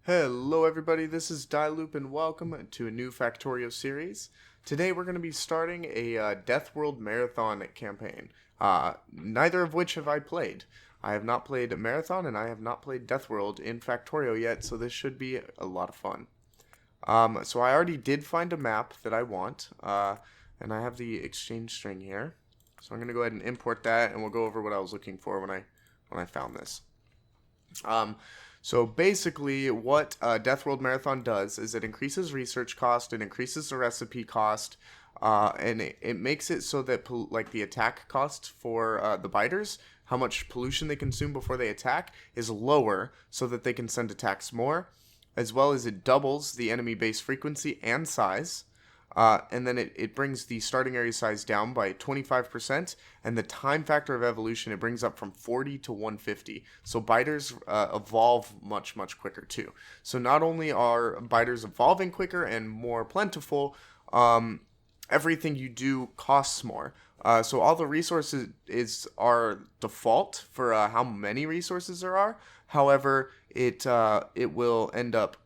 Hello everybody, this is Dylloop and welcome to a new Factorio series. Today we're going to be starting a Deathworld Marathon campaign, neither of which have I played. I have not played Marathon and I have not played Deathworld in Factorio yet, so this should be a lot of fun. So I already did find a map that I want, and I have the exchange string here. So I'm going to go ahead and import that and we'll go over what I was looking for when I found this. So basically, what Deathworld Marathon does is it increases research cost, it increases the recipe cost, and it makes it so that like the attack cost for the biters, how much pollution they consume before they attack, is lower, so that they can send attacks more, as well as it doubles the enemy base frequency and size. And then it brings the starting area size down by 25%, and the time factor of evolution it brings up from 40 to 150. So biters evolve much, much quicker too. So not only are biters evolving quicker and more plentiful, everything you do costs more. So all the resources are default for how many resources there are. However, it will end up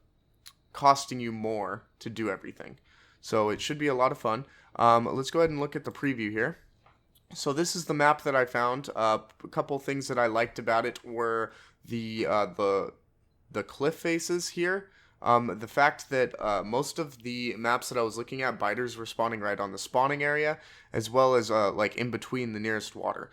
costing you more to do everything. So it should be a lot of fun. Let's go ahead and look at the preview here. So this is the map that I found. A couple things that I liked about it were the cliff faces here. The fact that most of the maps that I was looking at, biters were spawning right on the spawning area, as well as like in between the nearest water.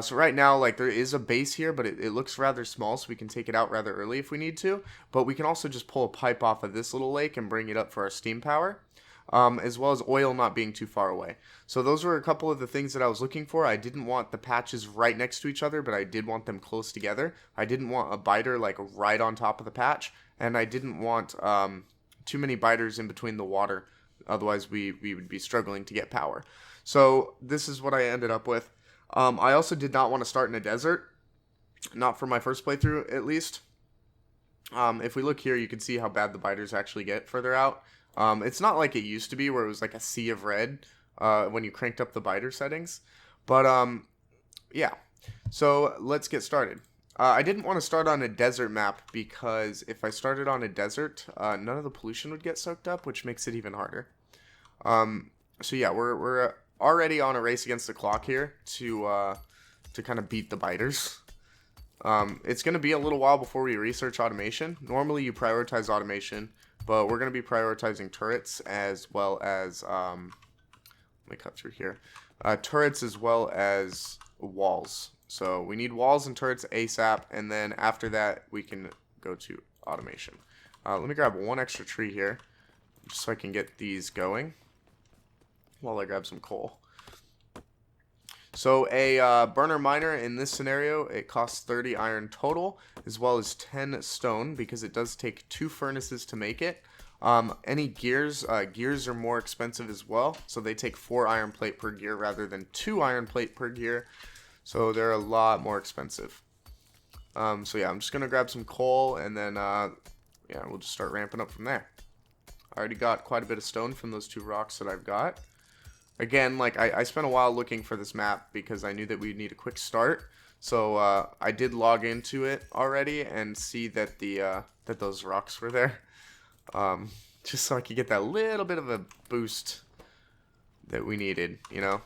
So right now, like there is a base here, but it looks rather small, so we can take it out rather early if we need to. But we can also just pull a pipe off of this little lake and bring it up for our steam power. As well as oil not being too far away. So those were a couple of the things that I was looking for. I didn't want the patches right next to each other, but I did want them close together. I didn't want a biter like right on top of the patch, and I didn't want too many biters in between the water. Otherwise, we would be struggling to get power. So this is what I ended up with. I also did not want to start in a desert, not for my first playthrough at least. If we look here, you can see how bad the biters actually get further out. It's not like it used to be where it was like a sea of red when you cranked up the biter settings. But yeah, so let's get started. I didn't want to start on a desert map because if I started on a desert, none of the pollution would get soaked up, which makes it even harder. So yeah, we're already on a race against the clock here to kind of beat the biters. It's going to be a little while before we research automation. Normally you prioritize automation, but we're going to be prioritizing turrets as well as, let me cut through here, turrets as well as walls. So we need walls and turrets ASAP, and then after that we can go to automation. Let me grab one extra tree here, just so I can get these going while I grab some coal. So a burner miner in this scenario, it costs 30 iron total, as well as 10 stone, because it does take 2 furnaces to make it. Any gears are more expensive as well, so they take 4 iron plate per gear rather than 2 iron plate per gear, so they're a lot more expensive. So yeah, I'm just going to grab some coal, and then yeah, we'll just start ramping up from there. I already got quite a bit of stone from those 2 rocks that I've got. Again, like I spent a while looking for this map because I knew that we'd need a quick start. So I did log into it already and see that that those rocks were there, just so I could get that little bit of a boost that we needed, you know.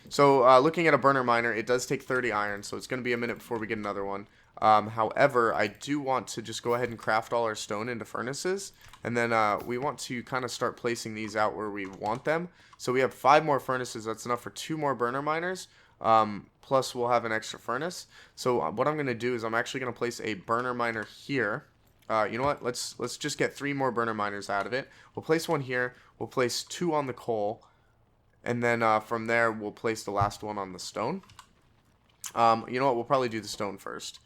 So looking at a burner miner, it does take 30 iron, so it's going to be a minute before we get another one. However, I do want to just go ahead and craft all our stone into furnaces, and then we want to kind of start placing these out where we want them. So we have 5 more furnaces. That's enough for 2 more burner miners, plus we'll have an extra furnace. So what I'm going to do is I'm actually going to place a burner miner here. You know what? Let's just get 3 more burner miners out of it. We'll place one here. We'll place 2 on the coal, and then from there we'll place the last one on the stone. You know what? We'll probably do the stone first.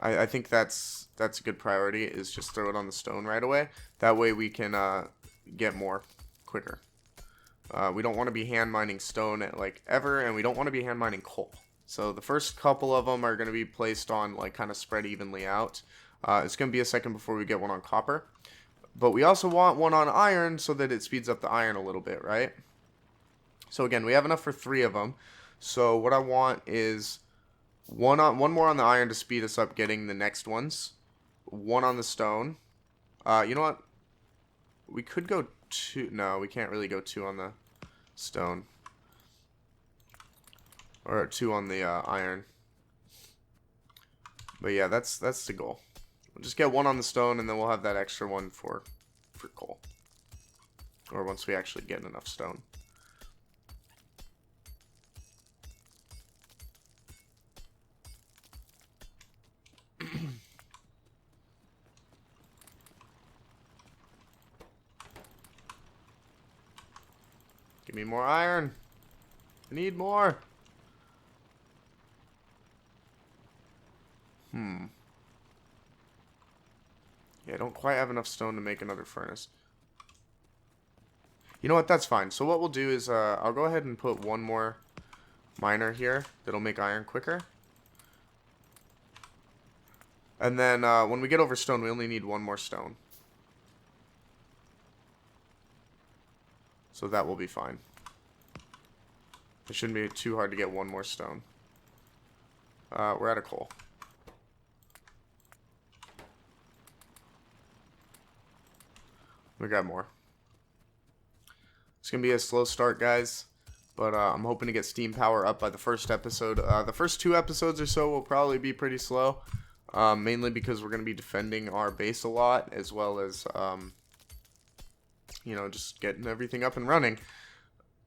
I think that's a good priority, is just throw it on the stone right away. That way we can get more quicker. We don't want to be hand mining stone like ever, and we don't want to be hand mining coal. So the first couple of them are going to be placed on like kind of spread evenly out. It's going to be a second before we get one on copper. But we also want one on iron so that it speeds up the iron a little bit, right? So again, we have enough for 3 of them. So what I want is one more on the iron to speed us up getting the next ones. 1 on the stone. You know what? We could go 2. No, we can't really go 2 on the stone. Or 2 on the iron. But yeah, that's the goal. We'll just get 1 on the stone, and then we'll have that extra one for coal. Or once we actually get enough stone. Give me more iron. I need more. Yeah, I don't quite have enough stone to make another furnace. You know what? That's fine. So what we'll do is I'll go ahead and put 1 more miner here that'll make iron quicker. And then when we get over stone, we only need 1 more stone. So that will be fine. It shouldn't be too hard to get 1 more stone. We're out of coal. We got more. It's going to be a slow start, guys. But I'm hoping to get steam power up by the first episode. The first 2 episodes or so will probably be pretty slow. Mainly because we're going to be defending our base a lot. As well as, you know, just getting everything up and running.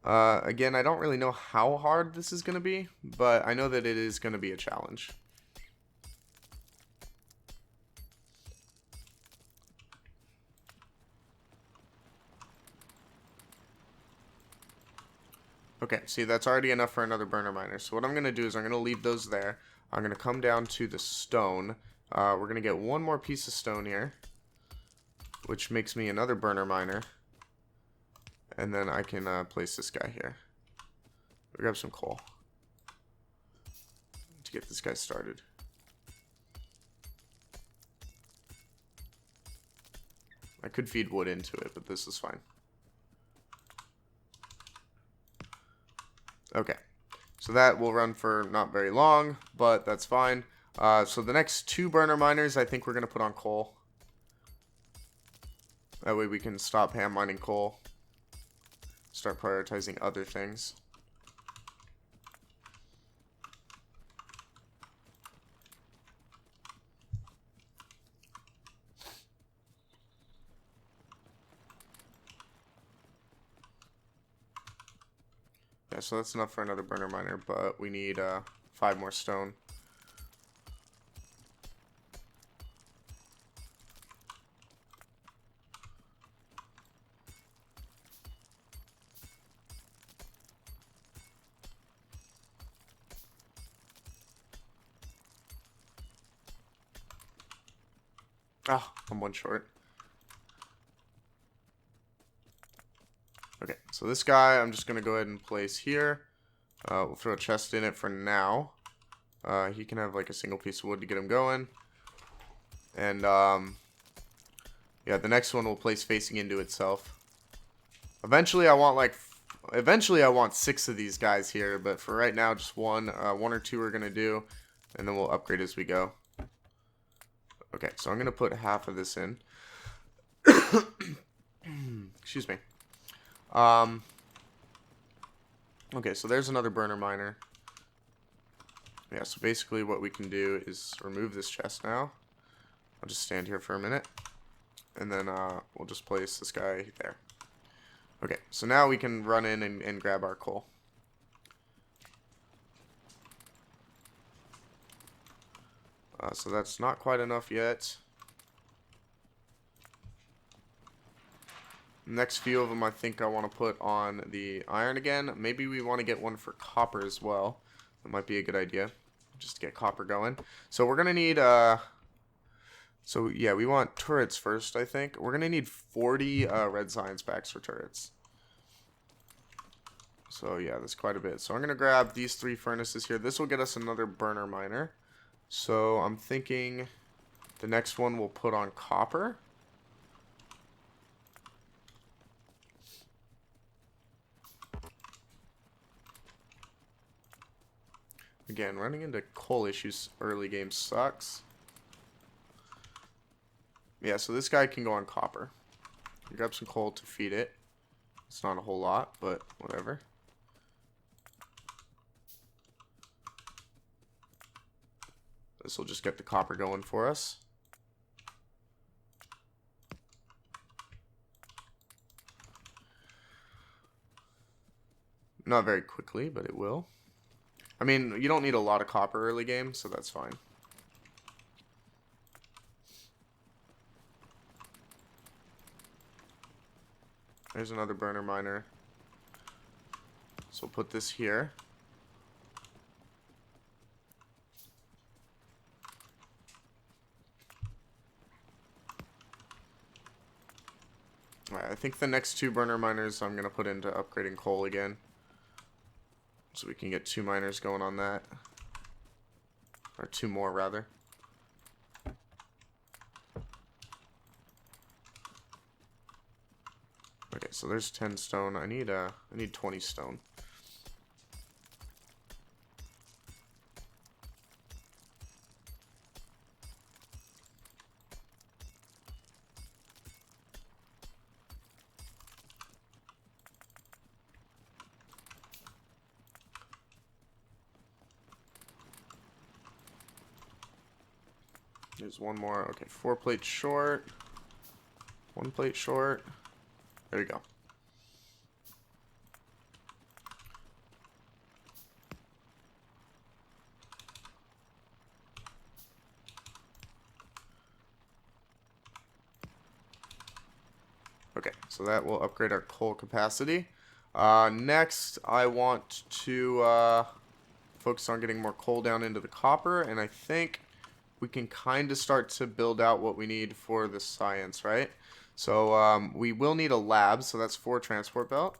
Again, I don't really know how hard this is going to be. But I know that it is going to be a challenge. Okay, see, that's already enough for another burner miner. So what I'm going to do is I'm going to leave those there. I'm going to come down to the stone. We're going to get 1 more piece of stone here, which makes me another burner miner. And then I can place this guy here. We'll grab some coal to get this guy started. I could feed wood into it, but this is fine. Okay, so that will run for not very long, but that's fine. So the next 2 burner miners, I think we're going to put on coal. That way we can stop hand mining coal. Start prioritizing other things. Yeah, so that's enough for another burner miner, but we need 5 more stone. Ah, I'm 1 short. Okay, so this guy I'm just going to go ahead and place here. We'll throw a chest in it for now. He can have like a single piece of wood to get him going. And yeah, the next one we'll place facing into itself. Eventually I want 6 of these guys here, but for right now just 1. 1 or 2 are going to do, and then we'll upgrade as we go. Okay, so I'm going to put half of this in. Excuse me. Okay, so there's another burner miner. Yeah, so basically what we can do is remove this chest now. I'll just stand here for a minute. And then we'll just place this guy there. Okay, so now we can run in and grab our coal. So that's not quite enough yet. Next few of them I think I want to put on the iron again. Maybe we want to get one for copper as well. That might be a good idea. Just to get copper going. So we're going to need... So yeah, we want turrets first, I think. We're going to need 40 red science packs for turrets. So yeah, that's quite a bit. So I'm going to grab these 3 furnaces here. This will get us another burner miner. So I'm thinking the next one we'll put on copper. Again, running into coal issues early game sucks. Yeah, so this guy can go on copper. Grab some coal to feed it. It's not a whole lot, but whatever. This will just get the copper going for us. Not very quickly, but it will. I mean, you don't need a lot of copper early game, so that's fine. There's another burner miner. So we'll put this here. Alright, I think the next 2 burner miners I'm going to put into upgrading coal again. So we can get 2 miners going on that. Or 2 more, rather. Okay, so there's 10 stone. I need 20 stone. There's one more. Okay, 4 plates short. 1 plate short. There you go. Okay, so that will upgrade our coal capacity. Next, I want to focus on getting more coal down into the copper, and I think we can kind of start to build out what we need for the science, right? So we will need a lab, so that's 4 transport belt.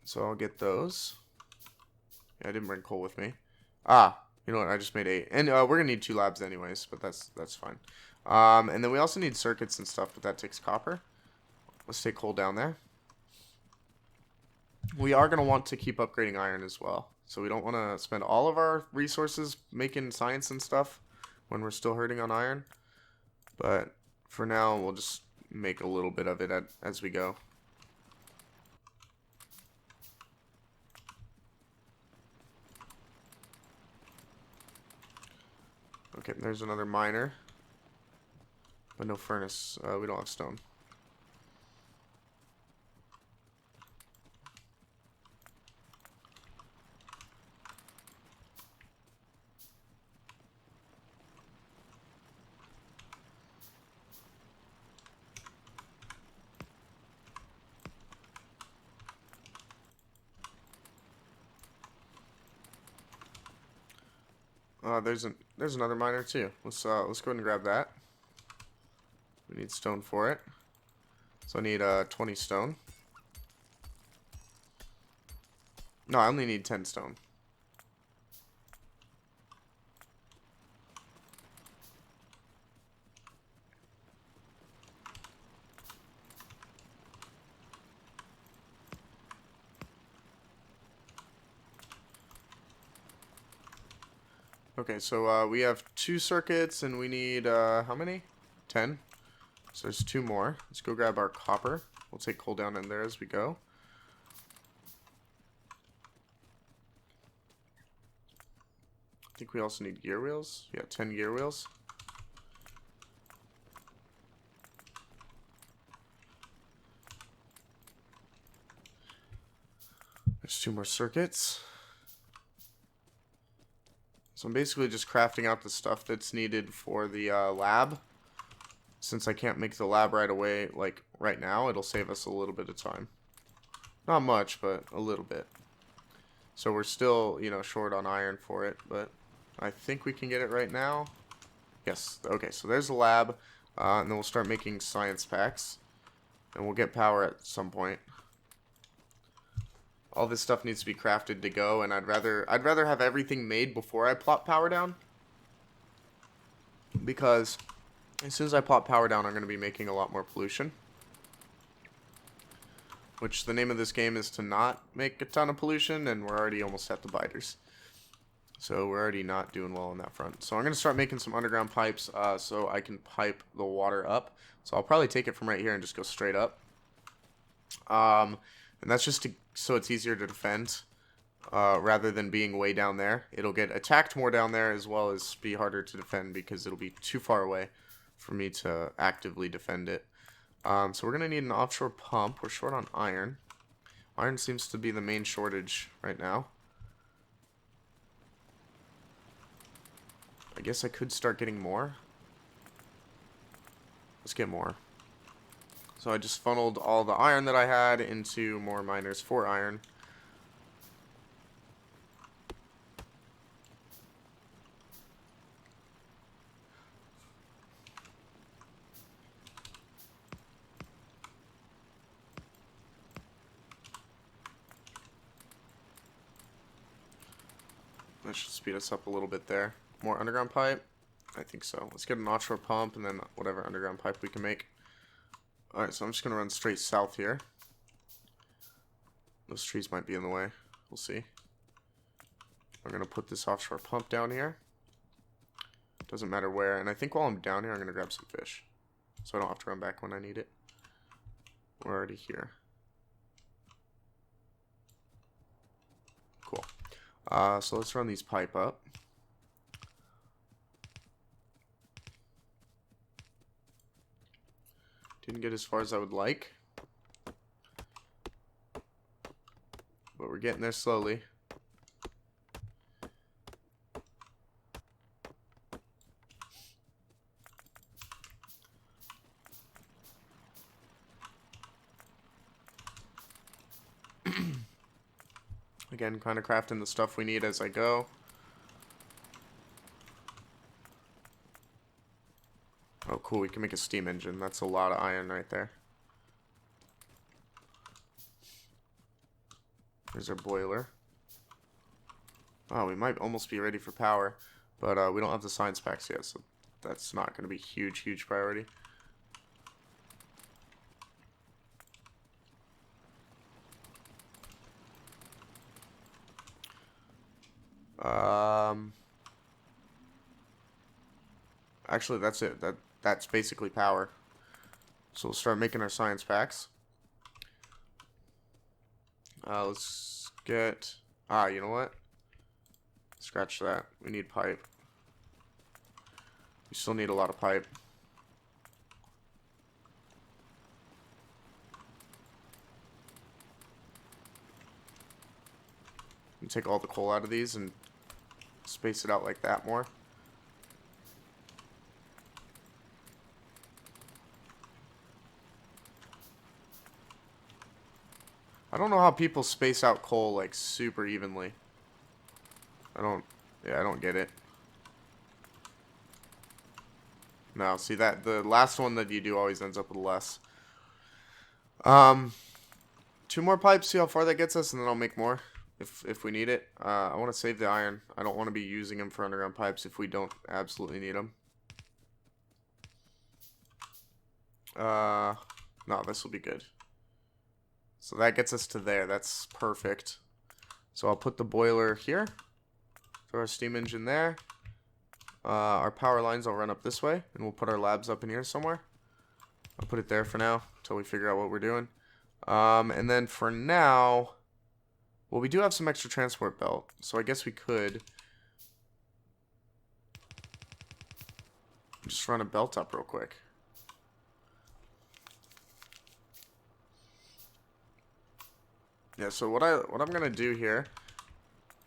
So I'll get those. Yeah, I didn't bring coal with me. Ah, you know what? I just made 8, and we're gonna need 2 labs anyways, but that's fine. And then we also need circuits and stuff, but that takes copper. Let's take coal down there. We are gonna want to keep upgrading iron as well, so we don't want to spend all of our resources making science and stuff when we're still hurting on iron. But for now, we'll just make a little bit of it as we go. Okay, there's another miner. But no furnace. We don't have stone. There's another miner too. Let's go ahead and grab that. We need stone for it. So I need 20 stone. No, I only need 10 stone. Okay, so we have 2 circuits and we need how many? 10. So there's 2 more. Let's go grab our copper. We'll take coal down in there as we go. I think we also need gear wheels. Yeah, 10 gear wheels. There's 2 more circuits. So I'm basically just crafting out the stuff that's needed for the lab. Since I can't make the lab right away, like right now, it'll save us a little bit of time. Not much, but a little bit. So we're still, you know, short on iron for it, but I think we can get it right now. Yes, okay, so there's the lab, and then we'll start making science packs. And we'll get power at some point. All this stuff needs to be crafted to go, and I'd rather have everything made before I plop power down. Because as soon as I plop power down, I'm going to be making a lot more pollution. Which the name of this game is to not make a ton of pollution, and we're already almost at the biters. So we're already not doing well on that front. So I'm going to start making some underground pipes so I can pipe the water up. So I'll probably take it from right here and just go straight up. And that's just so it's easier to defend rather than being way down there. It'll get attacked more down there as well as be harder to defend because it'll be too far away for me to actively defend it. So we're going to need an offshore pump. We're short on iron. Iron seems to be the main shortage right now. I guess I could start getting more. Let's get more. So I just funneled all the iron that I had into more miners for iron. That should speed us up a little bit there. More underground pipe? I think so. Let's get an offshore pump and then whatever underground pipe we can make. Alright, so I'm just going to run straight south here. Those trees might be in the way. We'll see. I'm going to put this offshore pump down here. Doesn't matter where. And I think while I'm down here, I'm going to grab some fish. So I don't have to run back when I need it. We're already here. Cool. So let's run these pipe up. Didn't get as far as I would like. But we're getting there slowly. Again, kind of crafting the stuff we need as I go. Oh, cool. We can make a steam engine. That's a lot of iron right there. There's our boiler. Oh, we might almost be ready for power. But we don't have the science packs yet, so that's not going to be huge priority. Actually, that's it. That's basically power. So we'll start making our science packs. Let's get... you know what? Scratch that. We need pipe. We still need a lot of pipe. And take all the coal out of these and space it out like that more. I don't know how people space out coal like super evenly. I don't get it. No, see that the last one that you do always ends up with less. 2 more pipes, see how far that gets us, and then I'll make more if we need it. I want to save the iron. I don't want to be using them for underground pipes if we don't absolutely need them. No, this will be good. So that gets us to there. That's perfect. So I'll put the boiler here. Throw our steam engine there. Our power lines I'll run up this way. And we'll put our labs up in here somewhere. I'll put it there for now. Until we figure out what we're doing. And then for now... Well, we do have some extra transport belt. So I guess we could... just run a belt up real quick. Yeah, so what I'm gonna do here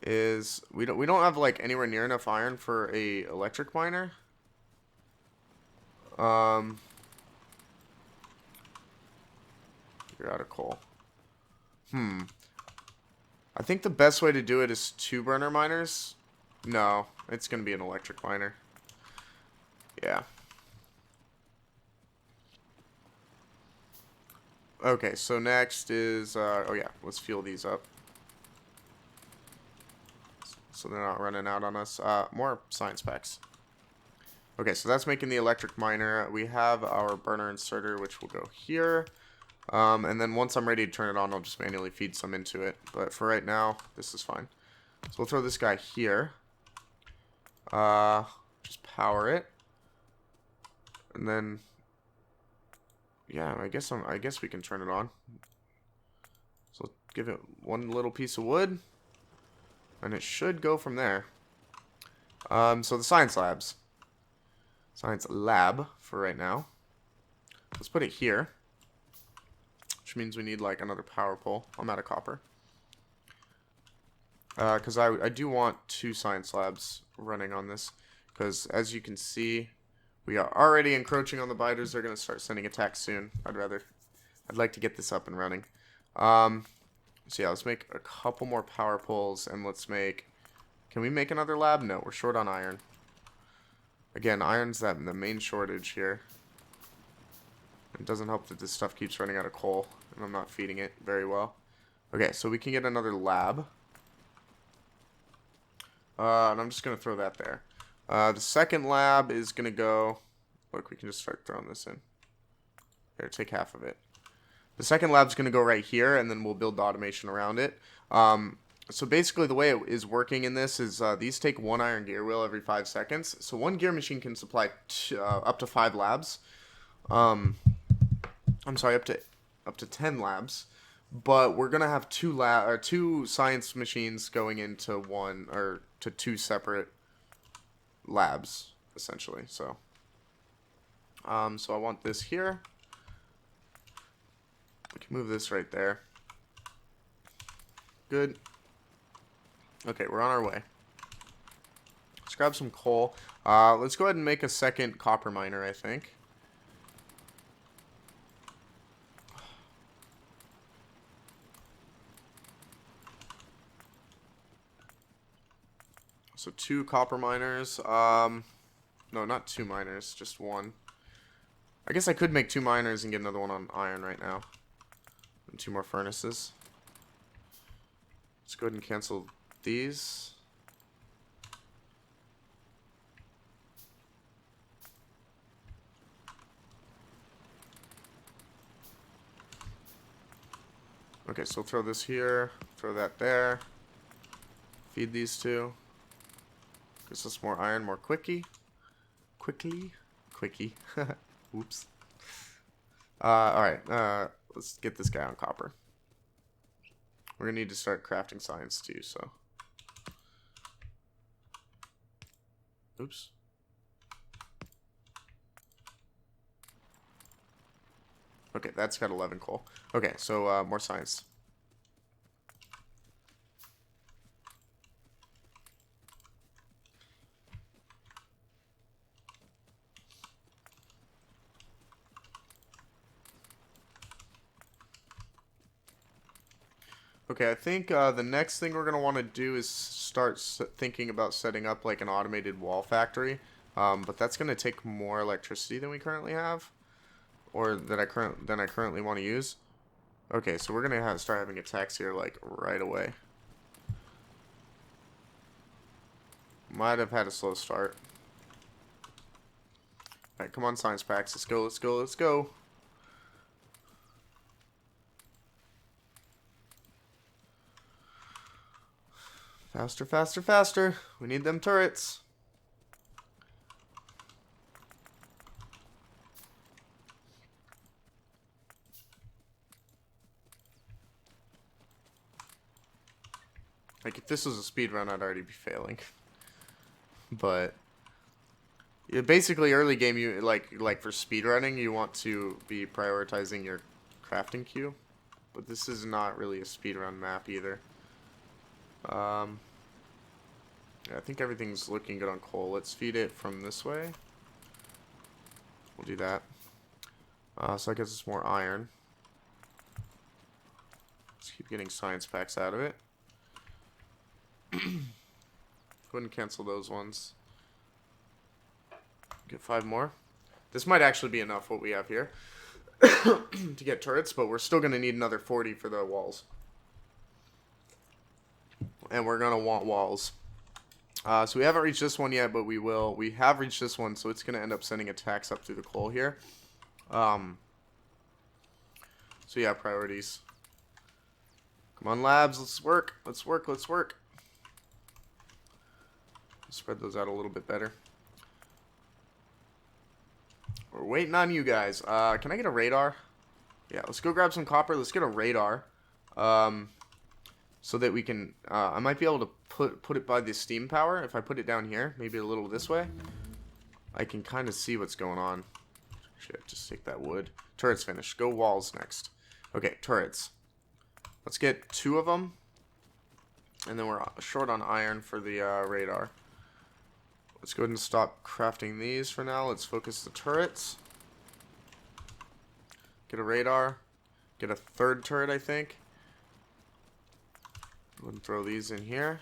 is we don't have like anywhere near enough iron for a electric miner. You're out of coal. I think the best way to do it is 2 burner miners. No, it's gonna be an electric miner. Yeah. Okay, so next is, oh yeah, let's fuel these up. So they're not running out on us. More science packs. Okay, so that's making the electric miner. We have our burner inserter, which will go here. And then once I'm ready to turn it on, I'll just manually feed some into it. But for right now, this is fine. So we'll throw this guy here. Just power it. And then, yeah, I guess we can turn it on. So give it one little piece of wood, and it should go from there. So the science lab for right now. Let's put it here, which means we need like another power pole. I'm out of copper. Because I do want 2 science labs running on this, because as you can see, we are already encroaching on the biters. They're going to start sending attacks soon. I'd like to get this up and running. So yeah, let's make a couple more power poles, and can we make another lab? No, we're short on iron. Again, iron's the main shortage here. It doesn't help that this stuff keeps running out of coal, and I'm not feeding it very well. Okay, so we can get another lab. And I'm just going to throw that there. The second lab is going to go... Look, we can just start throwing this in. Here, take half of it. The second lab's going to go right here, and then we'll build the automation around it. So basically the way it is working in this is these take 1 iron gear wheel every 5 seconds. So 1 gear machine can supply up to 5 labs. I'm sorry, up to 10 labs. But we're gonna have 2 science machines going into to 2 separate labs essentially. So I want this here. We can move this right there. Good. Okay, we're on our way. Let's grab some coal. Let's go ahead and make a second copper miner, I think. So 2 copper miners. No, not 2 miners, just 1. I guess I could make 2 miners and get another one on iron right now. And 2 more furnaces. Let's go ahead and cancel these. Okay, so throw this here, throw that there. Feed these 2. Gives us more iron more quickly. Oops. Alright, let's get this guy on copper. We're gonna need to start crafting science too, so. Oops. Okay, that's got 11 coal. Okay, so more science. Okay, I think the next thing we're going to want to do is start thinking about setting up like an automated wall factory. But that's going to take more electricity than we currently have. Or than I currently want to use. Okay, so we're going to start having attacks here like right away. Might have had a slow start. Alright, come on science packs. Let's go, let's go, let's go. Faster, faster, faster. We need them turrets. Like, if this was a speed run, I'd already be failing. But yeah, basically, early game, you like for speed running, you want to be prioritizing your crafting queue. But this is not really a speed run map either. Yeah, I think everything's looking good on coal. Let's feed it from this way. We'll do that. So I guess it's more iron. Let's keep getting science packs out of it. Go ahead and cancel those ones. Get 5 more. This might actually be enough what we have here to get turrets, but we're still going to need another 40 for the walls. And we're going to want walls. So we haven't reached this one yet, but we will. We have reached this one, so it's going to end up sending attacks up through the coal here. So yeah, priorities. Come on, labs, let's work. Let's work, let's work. Spread those out a little bit better. We're waiting on you guys. Can I get a radar? Yeah, let's go grab some copper. Let's get a radar. So that we can, I might be able to put it by the steam power. If I put it down here, maybe a little this way, I can kind of see what's going on. Shit, just take that wood. Turrets finished. Go walls next. Okay, turrets. Let's get 2 of them. And then we're short on iron for the radar. Let's go ahead and stop crafting these for now. Let's focus the turrets. Get a radar. Get a 3rd turret, I think. Go ahead and throw these in here.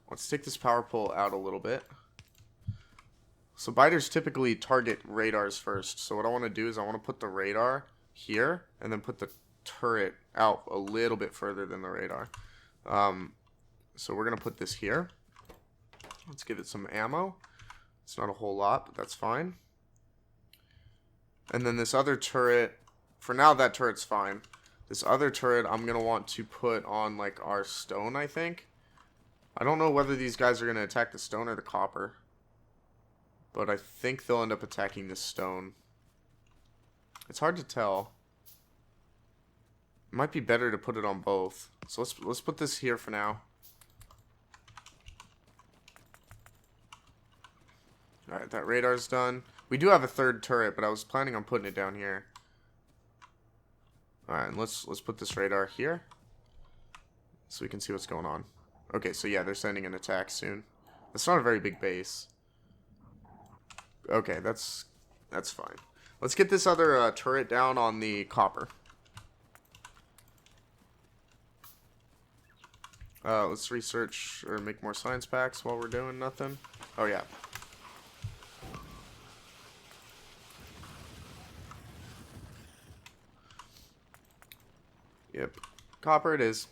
Let's take this power pole out a little bit. So biters typically target radars first. So what I want to do is I want to put the radar here and then put the turret out a little bit further than the radar. So we're going to put this here. Let's give it some ammo. It's not a whole lot, but that's fine. And then this other turret, for now that turret's fine. This other turret I'm going to want to put on like our stone, I think. I don't know whether these guys are going to attack the stone or the copper. But I think they'll end up attacking the stone. It's hard to tell. It might be better to put it on both. So let's put this here for now. Alright, that radar's done. We do have a 3rd turret, but I was planning on putting it down here. Alright, let's put this radar here. So we can see what's going on. Okay, so yeah, they're sending an attack soon. That's not a very big base. Okay, that's fine. Let's get this other turret down on the copper. Let's research or make more science packs while we're doing nothing. Oh, yeah. Yep. Copper it is.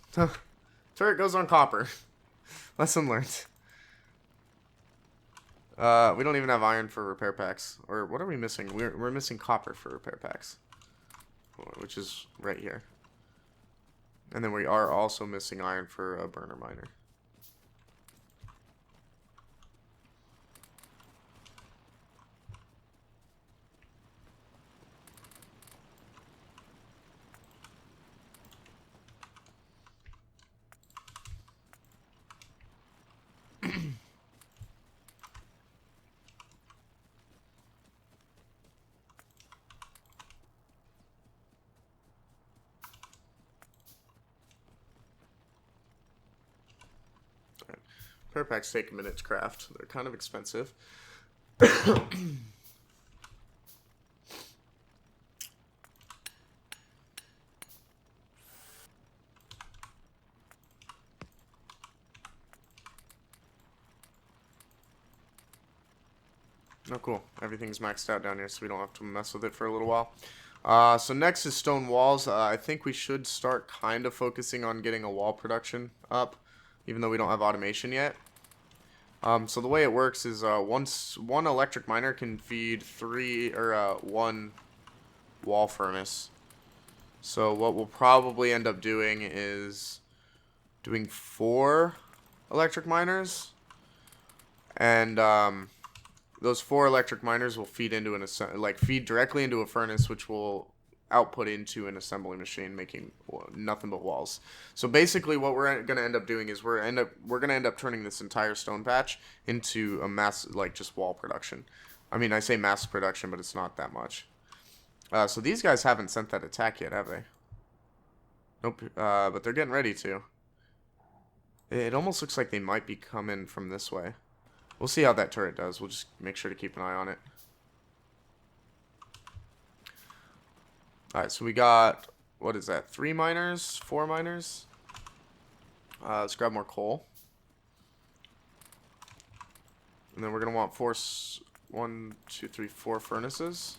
Turret goes on copper. Lesson learned. We don't even have iron for repair packs. Or what are we missing? We're missing copper for repair packs. Which is right here. And then we are also missing iron for a burner miner. Repair packs take a minute to craft. They're kind of expensive. Oh, cool. Everything's maxed out down here, so we don't have to mess with it for a little while. So next is stone walls. I think we should start kind of focusing on getting a wall production up, even though we don't have automation yet. So the way it works is one electric miner can feed 1 wall furnace. So what we'll probably end up doing is doing 4 electric miners, and those 4 electric miners will feed into feed directly into a furnace, which will output into an assembly machine, making nothing but walls. So basically what we're going to end up doing is we're going to end up turning this entire stone patch into a mass, just wall production. I mean, I say mass production, but it's not that much. So these guys haven't sent that attack yet, have they? Nope. But they're getting ready to. It almost looks like they might be coming from this way. We'll see how that turret does. We'll just make sure to keep an eye on it. Alright, so we got, what is that, 3 miners? 4 miners? Let's grab more coal. And then we're going to want 4 furnaces.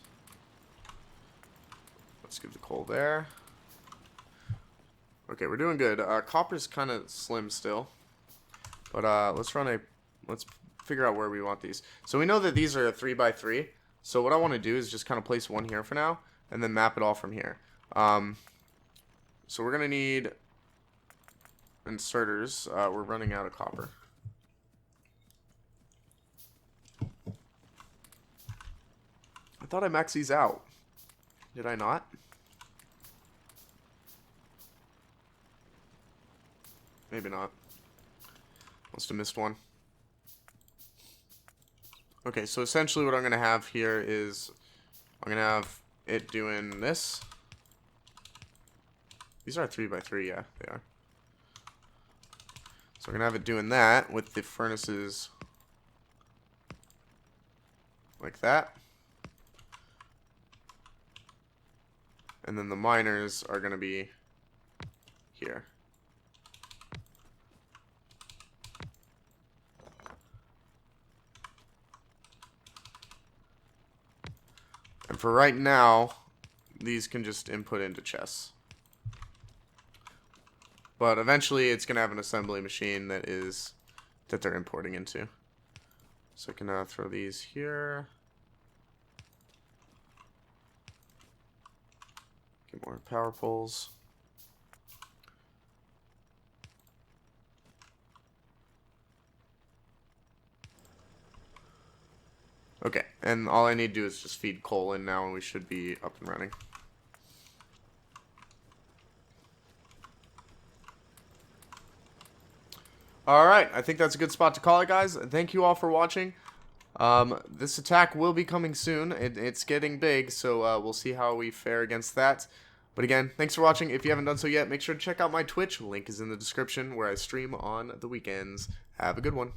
Let's give the coal there. Okay, we're doing good. Copper's kind of slim still. But let's figure out where we want these. So we know that these are a 3x3. So what I want to do is just kind of place one here for now, and then map it all from here. So we're going to need inserters, we're running out of copper. I thought I maxed these out. Did I not? Maybe not. Must have missed one. Okay, so essentially what I'm going to have here is I'm going to have it doing this. These are 3x3, yeah, they are. So we're going to have it doing that with the furnaces like that. And then the miners are going to be here. And for right now, these can just input into chests. But eventually it's going to have an assembly machine that they're importing into. So I can throw these here. Get more power poles. Okay, and all I need to do is just feed coal in now and we should be up and running. Alright, I think that's a good spot to call it, guys. Thank you all for watching. This attack will be coming soon. It's getting big, so we'll see how we fare against that. But again, thanks for watching. If you haven't done so yet, make sure to check out my Twitch. Link is in the description where I stream on the weekends. Have a good one.